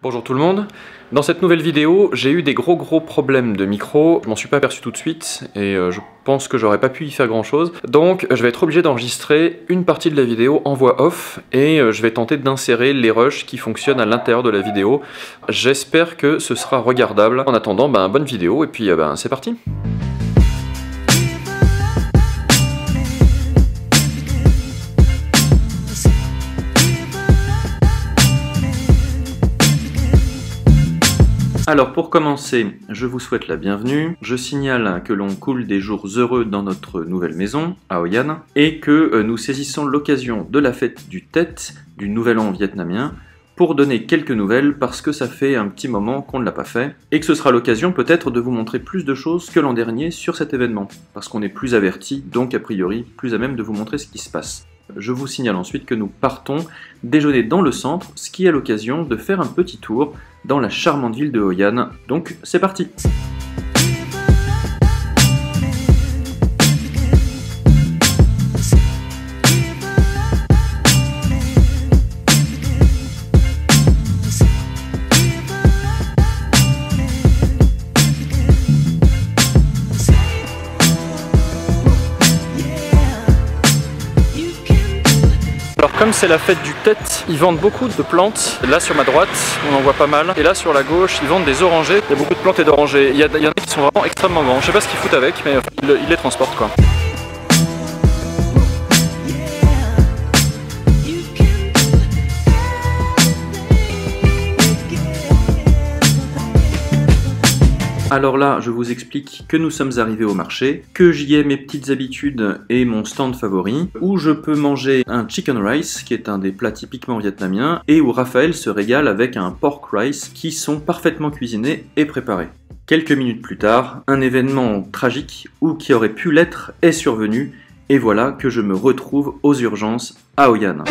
Bonjour tout le monde. Dans cette nouvelle vidéo, j'ai eu des gros problèmes de micro. Je m'en suis pas aperçu tout de suite et je pense que j'aurais pas pu y faire grand chose. Donc je vais être obligé d'enregistrer une partie de la vidéo en voix off et je vais tenter d'insérer les rushs qui fonctionnent à l'intérieur de la vidéo. J'espère que ce sera regardable. En attendant, bonne vidéo et puis c'est parti. Alors pour commencer, je vous souhaite la bienvenue. Je signale que l'on coule des jours heureux dans notre nouvelle maison, à Hoi An, et que nous saisissons l'occasion de la fête du Tet, du Nouvel An vietnamien, pour donner quelques nouvelles parce que ça fait un petit moment qu'on ne l'a pas fait, et que ce sera l'occasion peut-être de vous montrer plus de choses que l'an dernier sur cet événement, parce qu'on est plus averti, donc a priori plus à même de vous montrer ce qui se passe. Je vous signale ensuite que nous partons déjeuner dans le centre, ce qui est l'occasion de faire un petit tour dans la charmante ville de Hoi An. Donc c'est parti! Alors comme c'est la fête du Tet, ils vendent beaucoup de plantes. Là sur ma droite, on en voit pas mal. Et là sur la gauche, ils vendent des orangers. Il y a beaucoup de plantes et d'orangers. Il y en a qui sont vraiment extrêmement grands. Je sais pas ce qu'ils foutent avec, mais ils les transportent quoi. Alors là, je vous explique que nous sommes arrivés au marché, que j'y ai mes petites habitudes et mon stand favori, où je peux manger un chicken rice, qui est un des plats typiquement vietnamiens, et où Raphaël se régale avec un pork rice, qui sont parfaitement cuisinés et préparés. Quelques minutes plus tard, un événement tragique, ou qui aurait pu l'être, est survenu, et voilà que je me retrouve aux urgences à Hoi An.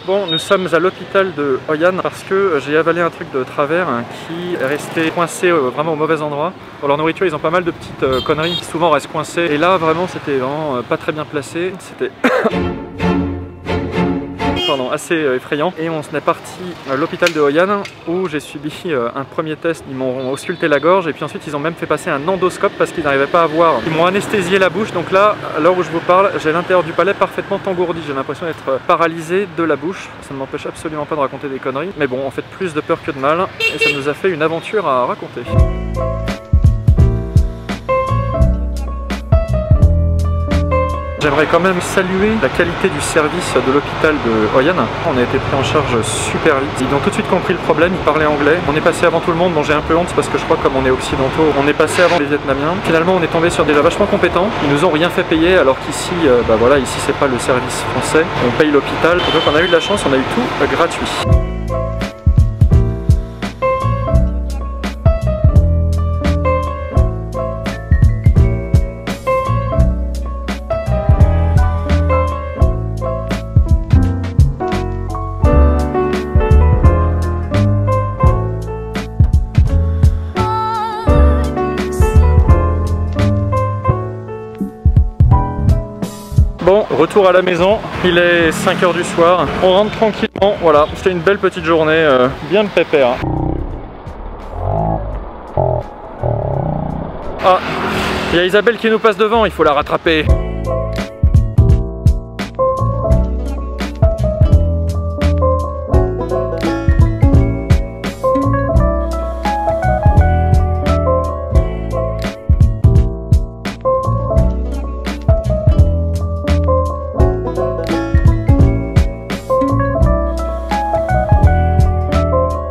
Bon, nous sommes à l'hôpital de Hoi An parce que j'ai avalé un truc de travers qui est resté coincé vraiment au mauvais endroit. Pour leur nourriture, ils ont pas mal de petites conneries qui souvent restent coincées. Et là, vraiment, c'était vraiment pas très bien placé. C'était assez effrayant. Et on est parti à l'hôpital de Hoi An où j'ai subi un premier test. Ils m'ont ausculté la gorge et puis ensuite ils ont même fait passer un endoscope parce qu'ils n'arrivaient pas à voir. Ils m'ont anesthésié la bouche. Donc là, à l'heure où je vous parle, j'ai l'intérieur du palais parfaitement engourdi. J'ai l'impression d'être paralysé de la bouche. Ça ne m'empêche absolument pas de raconter des conneries. Mais bon, en fait plus de peur que de mal. Et ça nous a fait une aventure à raconter. J'aimerais quand même saluer la qualité du service de l'hôpital de Hoi An. On a été pris en charge super vite. Ils ont tout de suite compris le problème, ils parlaient anglais. On est passé avant tout le monde, bon j'ai un peu honte parce que je crois que comme on est occidentaux, on est passé avant les Vietnamiens. Finalement on est tombé sur des gens vachement compétents. Ils nous ont rien fait payer alors qu'ici, voilà, ici c'est pas le service français. On paye l'hôpital. Donc on a eu de la chance, on a eu tout gratuit. Bon, retour à la maison, il est 5 h du soir, on rentre tranquillement, voilà, c'était une belle petite journée, bien de pépère. Ah, il y a Isabelle qui nous passe devant, il faut la rattraper.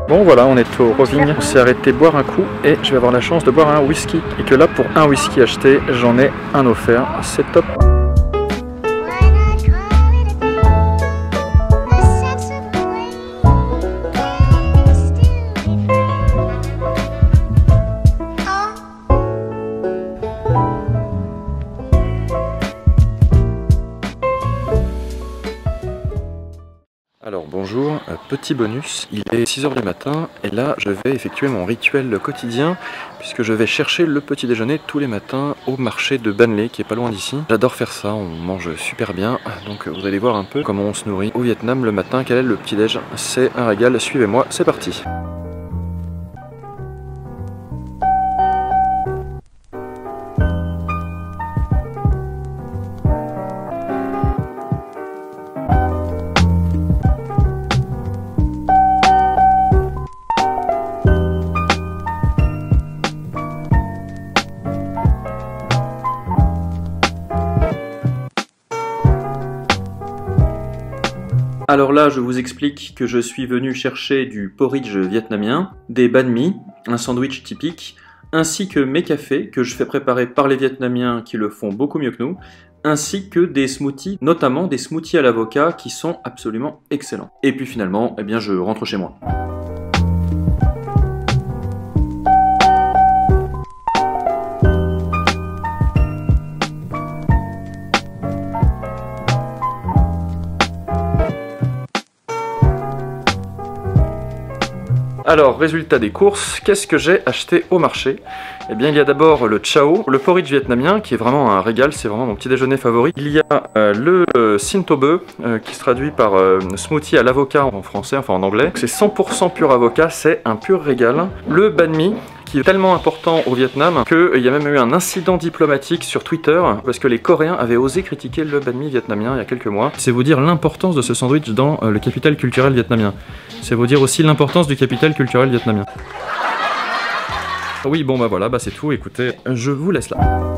Bon voilà, on est au Roving, on s'est arrêté boire un coup et je vais avoir la chance de boire un whisky. Et que là, pour un whisky acheté, j'en ai un offert, c'est top. Alors bonjour, petit bonus, il est 6 h du matin et là je vais effectuer mon rituel quotidien puisque je vais chercher le petit déjeuner tous les matins au marché de Ban qui est pas loin d'ici. J'adore faire ça, on mange super bien, donc vous allez voir un peu comment on se nourrit au Vietnam le matin. Quel est le petit déj? C'est un régal, suivez-moi, c'est parti. Alors là, je vous explique que je suis venu chercher du porridge vietnamien, des banh mi, un sandwich typique, ainsi que mes cafés que je fais préparer par les Vietnamiens qui le font beaucoup mieux que nous, ainsi que des smoothies, notamment des smoothies à l'avocat qui sont absolument excellents. Et puis finalement, eh bien, je rentre chez moi. Alors, résultat des courses, qu'est-ce que j'ai acheté au marché? Eh bien, il y a d'abord le chao, le porridge vietnamien, qui est vraiment un régal, c'est vraiment mon petit déjeuner favori. Il y a le sin to bơ, qui se traduit par smoothie à l'avocat en français, enfin en anglais. C'est 100% pur avocat, c'est un pur régal. Le banh mi, qui est tellement important au Vietnam qu'il y a même eu un incident diplomatique sur Twitter parce que les Coréens avaient osé critiquer le banh mi vietnamien il y a quelques mois. C'est vous dire l'importance de ce sandwich dans le capital culturel vietnamien. C'est vous dire aussi l'importance du capital culturel vietnamien. Oui, bon bah voilà, bah c'est tout, écoutez, je vous laisse là.